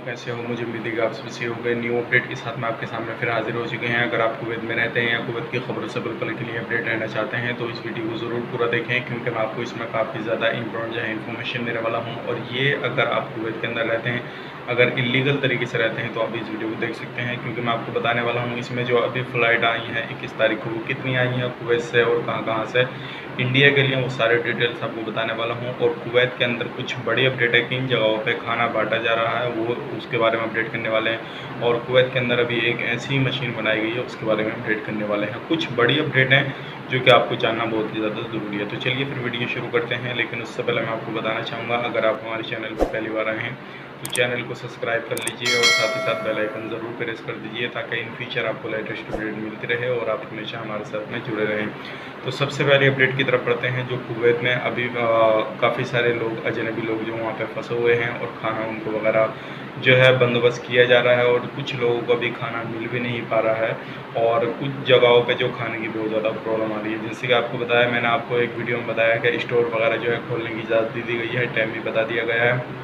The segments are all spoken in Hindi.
कैसे हो? मुझे उम्मीद है कि आप सब सही हो गए। न्यू अपडेट के साथ में आपके सामने फिर हाजिर हो चुके हैं। अगर आप कुवैत में रहते हैं या कुवैत की खबरों से बिल्कुल के लिए अपडेट रहना चाहते हैं तो इस वीडियो को ज़रूर पूरा देखें, क्योंकि मैं आपको इसमें काफ़ी ज़्यादा इंपॉर्टेंट जो है इन्फॉर्मेशन देने वाला हूँ। और ये अगर आप कुवैत के अंदर रहते हैं, अगर इलीगल तरीके से रहते हैं तो आप इस वीडियो को देख सकते हैं, क्योंकि मैं आपको बताने वाला हूँ इसमें जो अभी फ़्लाइट आई हैं 21 तारीख को, वो कितनी आई हैं कुवैत से और कहाँ कहाँ से इंडिया के लिए, वो सारे डिटेल्स आपको बताने वाला हूँ। और कुवैत के अंदर कुछ बड़ी अपडेट है, किन जगहों पे खाना बांटा जा रहा है वो उसके बारे में अपडेट करने वाले हैं। और कुवैत के अंदर अभी एक ऐसी मशीन बनाई गई है, उसके बारे में अपडेट करने वाले हैं। कुछ बड़ी अपडेट हैं जो कि आपको जानना बहुत ही ज़्यादा ज़रूरी है। तो चलिए फिर वीडियो शुरू करते हैं, लेकिन उससे पहले मैं आपको बताना चाहूँगा, अगर आप हमारे चैनल पर पहली बार आए हैं तो चैनल को सब्सक्राइब कर लीजिए और साथ ही साथ बेल आइकन ज़रूर प्रेस कर दीजिए, ताकि इन फ्यूचर आपको लेटेस्ट अपडेट मिलती रहे और आप हमेशा हमारे साथ में जुड़े रहें। तो सबसे पहले अपडेट की तरफ बढ़ते हैं। जो कुवैत में अभी काफ़ी सारे लोग, अजनबी लोग जो वहाँ पे फंसे हुए हैं और खाना उनको वगैरह जो है बंदोबस्त किया जा रहा है, और कुछ लोगों को अभी खाना मिल भी नहीं पा रहा है, और कुछ जगहों पे जो खाने की बहुत ज़्यादा प्रॉब्लम आ रही है। जैसे कि आपको बताया, मैंने आपको एक वीडियो में बताया कि स्टोर वगैरह जो है खोलने की इजाज़त दे दी गई है, टाइम भी बता दिया गया है,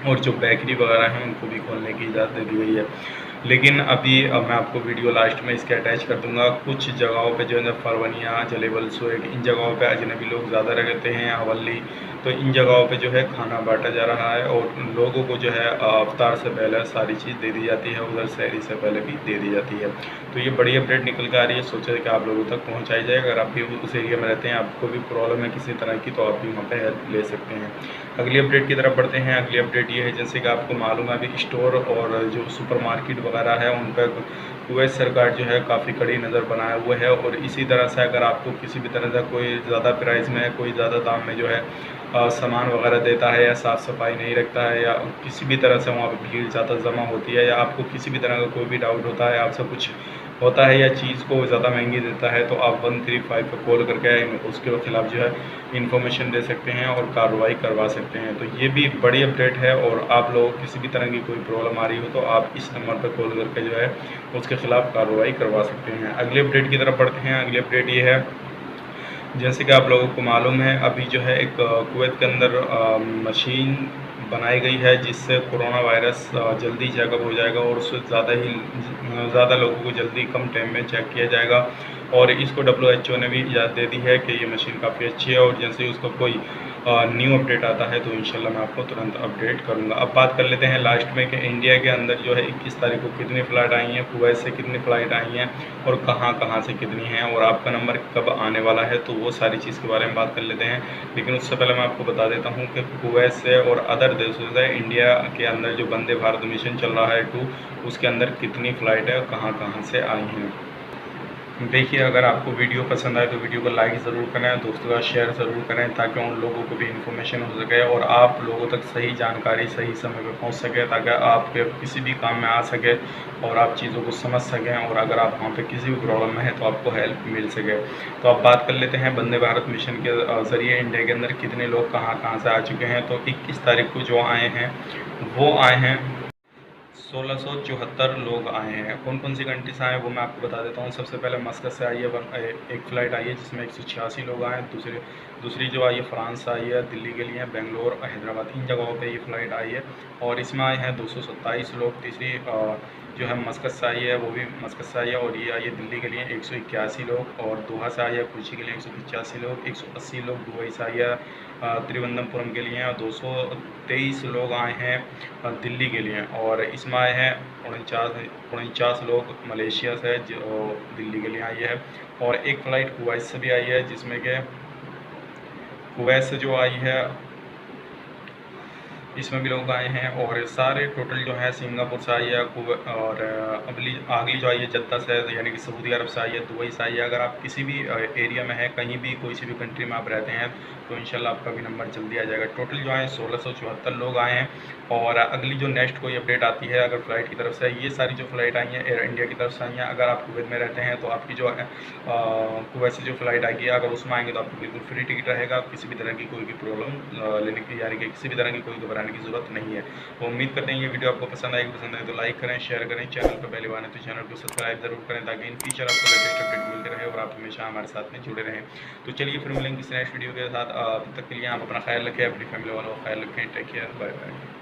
और जो बेकरी वगैरह हैं उनको भी खोलने की इजाज़त दे दी गई है। लेकिन अभी अब मैं आपको वीडियो लास्ट में इसके अटैच कर दूंगा। कुछ जगहों पे जो है फरवनिया, जलेबल, सुएग, इन जगहों पे अजनबी लोग ज़्यादा रहते हैं, हवल्ली, तो इन जगहों पे जो है खाना बांटा जा रहा है और लोगों को जो है अफ्तार से पहले सारी चीज़ दे दी जाती है, उधर सहरी से पहले भी दे दी जाती है। तो ये बड़ी अपडेट निकल के आ रही है, सोचा कि आप लोगों तक पहुँचाई जाए। अगर आप भी उस एरिया में रहते हैं, आपको भी प्रॉब्लम है किसी तरह की, तो आप भी वहाँ पर हेल्प ले सकते हैं। अगली अपडेट की तरफ बढ़ते हैं। अगली अपडेट ये है, जैसे कि आपको मालूम है, अभी स्टोर और जो सुपर मार्केट वगैरह है उन पर कुवैत सरकार जो है काफ़ी कड़ी नज़र बनाए हुए है। और इसी तरह से अगर आपको किसी भी तरह का कोई ज़्यादा प्राइस में, कोई ज़्यादा दाम में जो है सामान वगैरह देता है, या साफ़ सफाई नहीं रखता है, या किसी भी तरह से वहाँ पर भीड़ ज़्यादा जमा होती है, या आपको किसी भी तरह का कोई भी डाउट होता है, आपसे कुछ होता है या चीज़ को ज़्यादा महंगी देता है, तो आप 135 पर कॉल करके उसके खिलाफ़ जो है इन्फॉर्मेशन दे सकते हैं और कार्रवाई करवा सकते हैं। तो ये भी बड़ी अपडेट है, और आप लोगों को किसी भी तरह की कोई प्रॉब्लम आ रही हो तो आप इस नंबर पर कॉल करके जो है उसके खिलाफ़ कार्रवाई करवा सकते हैं। अगली अपडेट की तरफ बढ़ते हैं। अगली अपडेट ये है, जैसे कि आप लोगों को मालूम है, अभी जो है एक कुवैत के अंदर मशीन बनाई गई है, जिससे कोरोना वायरस जल्दी चेकअप हो जाएगा और उससे ज़्यादा लोगों को जल्दी कम टाइम में चेक किया जाएगा। और इसको WHO ने भी इजाज़त दे दी है कि ये मशीन काफ़ी अच्छी है, और जैसे ही उसका कोई न्यू अपडेट आता है तो इंशाल्लाह मैं आपको तुरंत अपडेट करूंगा। अब बात कर लेते हैं लास्ट में कि इंडिया के अंदर जो है 21 तारीख को कितनी फ़्लाइट आई हैं, कुवैत से कितनी फ़्लाइट आई हैं और कहाँ कहाँ से कितनी हैं, और आपका नंबर कब आने वाला है, तो वो सारी चीज़ के बारे में बात कर लेते हैं। लेकिन उससे पहले मैं आपको बता देता हूँ कि कुवैत से और अदर देशों से इंडिया के अंदर जो वंदे भारत मिशन चल रहा है 2, उसके अंदर कितनी फ़्लाइट है, कहाँ कहाँ से आई हैं। देखिए, अगर आपको वीडियो पसंद आए तो वीडियो को लाइक ज़रूर करें, दोस्तों का शेयर ज़रूर करें, ताकि उन लोगों को भी इन्फॉर्मेशन हो सके और आप लोगों तक सही जानकारी सही समय पर पहुंच सके, ताकि आपके किसी भी काम में आ सके और आप चीज़ों को समझ सकें, और अगर आप वहां पे किसी भी प्रॉब्लम में है तो आपको हेल्प मिल सके। तो अब बात कर लेते हैं वंदे भारत मिशन के ज़रिए इंडिया के अंदर कितने लोग कहाँ कहाँ से आ चुके हैं। तो 21 तारीख को जो आए हैं वो आए हैं 1674 लोग आए हैं। कौन कौन सी कंट्री से आए हैं वो मैं आपको बता देता हूँ। सबसे पहले मस्कत से आई है एक फ़्लाइट आई है, जिसमें 186 लोग आए हैं। दूसरी जो आई है फ्रांस से आई है, दिल्ली के लिए, बेंगलोर, हैदराबाद, इन जगहों पे ये फ़्लाइट आई है, और इसमें आए हैं 227 लोग। तीसरी जो है मस्कत से आई है, वो भी मस्कत से आई है, और ये आई है दिल्ली के लिए 181 लोग, और दोहा से आई है कोची के लिए 185 लोग, 180 लोग दुबई से आई है त्रिवंदमपुरम के लिए, और 223 लोग आए हैं दिल्ली के लिए, और इसमें आए हैं 49 लोग मलेशिया से, जो दिल्ली के लिए आई है। और एक फ़्लाइट कुवैत से भी आई है, जिसमें कि कुवैत से जो आई है इसमें भी लोग आए हैं, और सारे टोटल जो है सिंगापुर से आई है, और अगली जो आई है जद्दा से, यानी कि सऊदी अरब से आई है, दुबई से आई है। अगर आप किसी भी एरिया में हैं, कहीं भी कोई सी भी कंट्री में आप रहते हैं, तो इंशाल्लाह आपका भी नंबर जल्दी आ जाएगा। टोटल जो है 1674 लोग आए हैं। और अगली जो नेक्स्ट कोई अपडेट आती है अगर फ़्लाइट की तरफ से, ये सारी जो फ़्लाइट आई हैं एयर इंडिया की तरफ से आई हैं। अगर आप कुवैत में रहते हैं तो आपकी जो है कुवैत से जो फ़्लाइट आएगी, अगर उसमें आएंगे तो आपको बिल्कुल फ्री टिकट रहेगा, किसी भी तरह की कोई भी प्रॉब्लम लेने की, यानी कि किसी भी तरह की कोई घबराने की ज़रूरत नहीं है। तो उम्मीद करते हैं ये वीडियो आपको पसंद आए तो लाइक करें, शेयर करें, चैनल पर पहली बार है तो चैनल को सब्सक्राइब जरूर करें, ताकि इन फ्यूचर आपको लेटेस्ट अपडेट मिलते रहे और आप हमेशा हमारे साथ में जुड़े रहें। तो चलिए फिर मिलेंगे किसी नेक्स्ट वीडियो के साथ। तब तक के लिए आप अपना ख्याल रखें, अपनी फैमिली वालों का ख्याल रखें। Take care, bye bye.